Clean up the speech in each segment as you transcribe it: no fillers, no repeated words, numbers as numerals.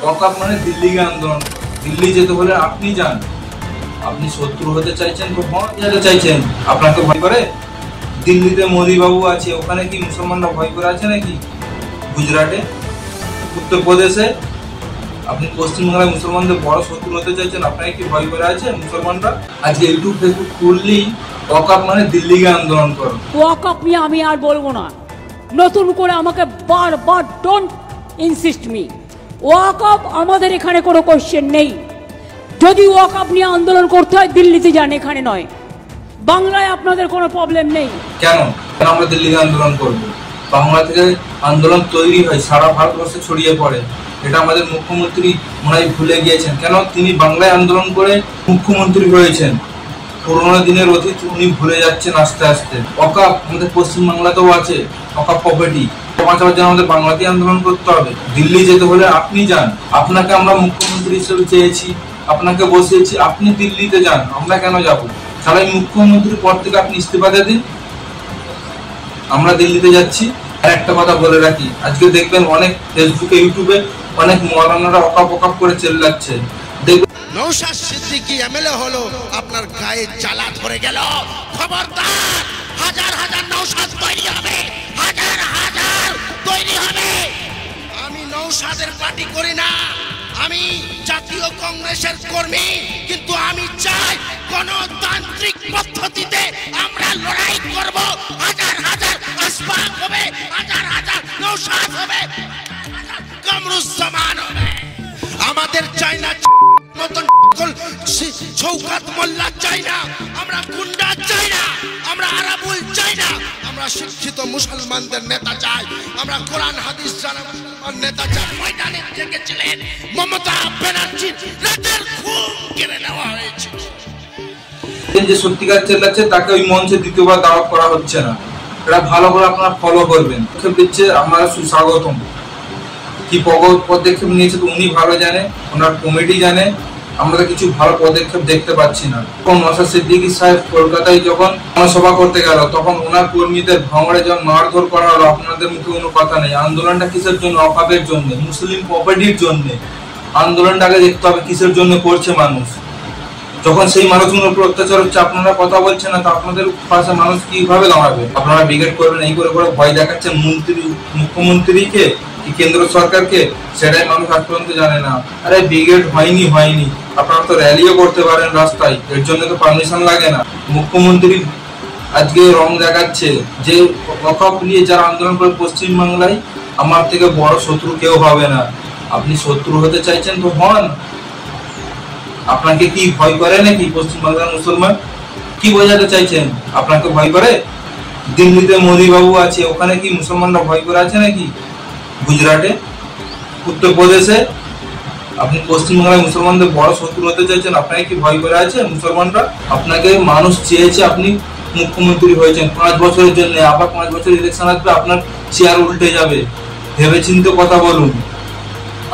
ওয়াকআপ মানে দিল্লিকে আন্দোলন। দিল্লি যেতে হলে আপনি যান। আপনি শত্রু হতে চাইছেন তো যেতে চাইছেন, আপনাকে ভয় করে? দিল্লিতে মোদি বাবু আছে, ওখানে কি মুসলমানরা ভয় করে আছে নাকি? গুজরাটে, উত্তরপ্রদেশে আপনি পশ্চিমবাংলায় মুসলমানদের বড় শত্রু হতে চাইছেন, আপনাকে কি ভয় করে আছে মুসলমানরা? আজকে ইউটিউব ফেসবুক খুললেই ওয়াকআপ মানে দিল্লিকে আন্দোলন করো। ওয়াকআপ নিয়ে আমি আর বলবো না, নতুন করে আমাকে বারবার ডোন্ট ইনসিস্ট মি। ওয়াকআপ আমাদের এখানে কোনো কোশ্চেন নেই। যদি ওয়াকআপ নিয়ে আন্দোলন করতে হয় দিল্লিতে যান, এখানে নয়। বাংলায় আপনাদের কোনো প্রবলেম নেই। কেন আমরা দিল্লিতে আন্দোলন করব? বাংলা থেকে আন্দোলন তৈরি হয়, সারা ভারতবর্ষে ছড়িয়ে পড়ে। এটা আমাদের মুখ্যমন্ত্রী মনে হয় ভুলে গিয়েছেন। কেন তিনি বাংলায় আন্দোলন করে মুখ্যমন্ত্রী হয়েছেন? পুরোনো দিনের অতীত উনি ভুলে যাচ্ছেন আস্তে আস্তে। ওয়াকআপ আমাদের পশ্চিমবাংলাতেও আছে, ওয়াকআপ প্রপার্টি বাঁচাবার জন্য আমাদের বাংলাতেই আন্দোলন করতে হবে। দিল্লি যেতে হলে আপনি যান। আপনাকে আমরা মুখ্যমন্ত্রী হিসেবে চেয়েছি, আপনাকে বসিয়েছি, আপনি দিল্লিতে যান। আমরা কেন যাব? তাহলে মুখ্যমন্ত্রীর পদ থেকে আপনি ইস্তফা দিয়ে দিন, আমরা দিল্লিতে যাচ্ছি। আর একটা কথা বলে রাখি, আজকে দেখবেন অনেক ফেসবুকে ইউটিউবে অনেক মৌলানারা ওয়াকআপ করে চেল্লাচ্ছে। নওশাদ সিদ্দিকী এমএলএ হলো, আপনার গায়ে জ্বালা ধরে গেল। খবরদার, হাজার হাজার নওশাদ তৈরি হবে, হাজার হাজার তৈরি হবে। আমি নওশাদের পার্টি করি না, আমি জাতীয় কংগ্রেসের কর্মী, কিন্তু আমি চাই গণতান্ত্রিক পদ্ধতিতে আমরা লড়াই করব। হাজার হাজার আসবাব হবে, হাজার হাজার নওশাদ হবে, কামরুজ্জামান হবে। আমাদের চাই না মতন শওকত মোল্লা চাই না, আমরা গুন্ডা চাই না, আমরা আরাবুল চাই না, আমরা শিক্ষিত মুসলমানদের নেতা চাই, আমরা কোরআন হাদিস জানা মুসলমান নেতা চাই। ময়দানে দেখেছিলেন মমতা ব্যানার্জি রাতের ঘুম কেড়ে নেওয়া হয়েছে। যে সত্যিকার চেল্লাচ্ছে তাকে ওই মঞ্চে দ্বিতীয়বার দাওয়াত করা হচ্ছে না। এটা ভালো করে আপনারা ফলো করবেন। দিচ্ছে আমরা সুস্বাগতম। কি পদক্ষেপ নিয়েছে তো উনি ভালো জানে, ওনার কমিটি জানে। আমরা কিছু ভালো পদক্ষেপ দেখতে পাচ্ছি না। নওশাদ সিদ্দিকী সাহেব কলকাতায় যখন সভা করতে গেল, তখন ওনার কর্মীদের ভাঙড়ে যখন মারধর করা হলো, আপনাদের মুখে কোনো কথা নেই। আন্দোলনটা কিসের জন্য? ওয়াকআপের জন্য, মুসলিম প্রপার্টির জন্য। আন্দোলনটাকে দেখতে হবে কিসের জন্য করছে মানুষ। যখন সেই মানুষগুলোর উপর অত্যাচার হচ্ছে, আপনারা কথা বলছেন না, তো আপনাদের পাশে মানুষ কিভাবে দাঁড়াবে? আপনারা ব্রিগেড করবেন, এই করে করে ভয় দেখাচ্ছেন মুখ্যমন্ত্রীকে কি কেন্দ্র সরকারকে, সেটাই মানুষ আজ পর্যন্ত জানে না। আরে ব্রিগেড হয়নি, আপনারা তো র্যালিও করতে পারেন রাস্তায়, এর জন্য তো পারমিশন লাগে না। মুখ্যমন্ত্রী আজকে রং দেখাচ্ছে যে ওয়াকআপ নিয়ে যারা আন্দোলন করে পশ্চিমবাংলায়, আমার থেকে বড় শত্রু কেউ হবে না। আপনি শত্রু হতে চাইছেন তো হন। আপনাকে কি ভয় করে নাকি পশ্চিমবাংলার মুসলমান? কি বোঝাতে চাইছেন? আপনাকে ভয় করে? দিল্লিতে মোদি বাবু আছে, ওখানে কি মুসলমানরা ভয় করে আছে নাকি? গুজরাটে, উত্তরপ্রদেশে আপনি পশ্চিমবাংলায় মুসলমানদের বড় শত্রু হতে চাইছেন, আপনাকে কি ভয় করে আছে মুসলমানরা? আপনাকে মানুষ চেয়েছে, আপনি মুখ্যমন্ত্রী হয়েছেন 5 বছরের জন্য। আবার 5 বছর ইলেকশন আসবে, আপনার চেয়ার উল্টে যাবে। ভেবে চিন্তে কথা বলুন।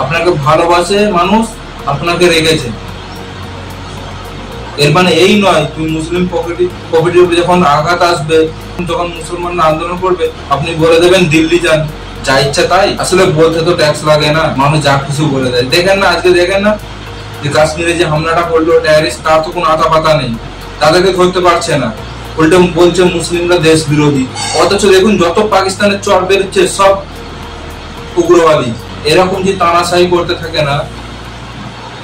আপনাকে ভালোবাসে মানুষ, আপনাকে রেখেছে। এর মানে এই নয় তুমি মুসলিম প্রপার্টির উপর যখন আঘাত আসবে, যখন মুসলমানরা আন্দোলন করবে, আপনি বলে দেবেন দিল্লি যান, যা ইচ্ছা তাই। আসলে বলতে তো ট্যাক্স লাগে না, মানুষ যা কিছু বলে দেয়। দেখেন না আজকে, দেখেন না যে কাশ্মীরে যে হামলাটা করলো টেররিস্ট, তার তো কোনো আতা পাতা নেই, তাদেরকে ধরতে পারছে না। উল্টে বলছে মুসলিমরা দেশ বিরোধী। অথচ দেখুন যত পাকিস্তানের চর বেরোচ্ছে সব উগ্রবাদী। এরকম যে তানাশাহি করতে থাকে না,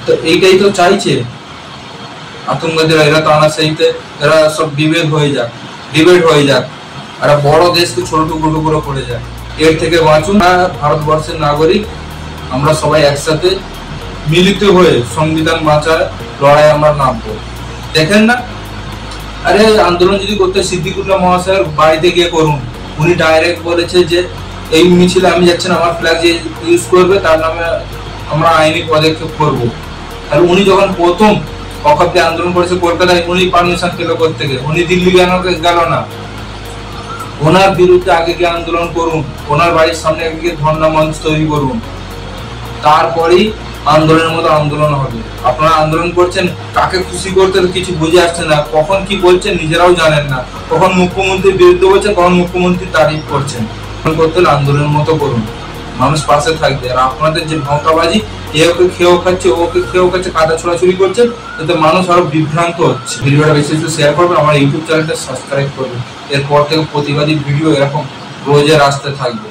তো এইটাই তো চাইছে আতঙ্কবাদীরা। এরা তানাশাহিতে এরা সব ডিবেট হয়ে যাক, আর বড় দেশকে ছোট টুকরো করে যায়। এর থেকে বাঁচুন। ভারতবর্ষের নাগরিক, আমরা সবাই একসাথে মিলিত হয়ে সংবিধান বাঁচার লড়াই আমরা নামবো। দেখেন না, আরে আন্দোলন যদি করতে সিদ্দিকুল্লাহ মহাশয়ের বাড়িতে গিয়ে করুন। উনি ডাইরেক্ট বলেছে যে এই মিছিলে আমি যাচ্ছি না, আমার ফ্ল্যাগ যে ইউজ করবে তার নামে আমরা আইনি পদক্ষেপ করবো। আর উনি যখন প্রথম ওয়াকআপ আন্দোলন করেছে কলকাতায়, উনি পারমিশন পেল করতে গিয়ে, উনি দিল্লি গেল না। ওনার বিরুদ্ধে আগে গিয়ে আন্দোলন করুন, ওনার বাড়ির সামনে গিয়ে ধর্ণা মঞ্চ তৈরি করুন, তারপরেই আন্দোলনের মতো আন্দোলন হবে। আপনারা আন্দোলন করছেন কাকে খুশি করতে কিছু বুঝে আসছে না, কখন কি বলছেন নিজেরাও জানেন না। কখন মুখ্যমন্ত্রীর বিরুদ্ধে বলছেন, কখন মুখ্যমন্ত্রী তারিফ করছেন। করতে আন্দোলনের মতো করুন, মানুষ পাশে থাকবে। আর আপনাদের যে ভাওতাবাজি, এ ওকে খেয়েও খাচ্ছে, ওকে খেয়েও খাচ্ছে, কাদা ছোড়াছুড়ি করছে, তাতে মানুষ আরো বিভ্রান্ত হচ্ছে। ভিডিওটা বেশি বেশি শেয়ার করবেন, আমার ইউটিউব চ্যানেলটা সাবস্ক্রাইব করবেন। এরপর থেকে প্রতিবাদী ভিডিও এরকম রোজের আসতে থাকবে।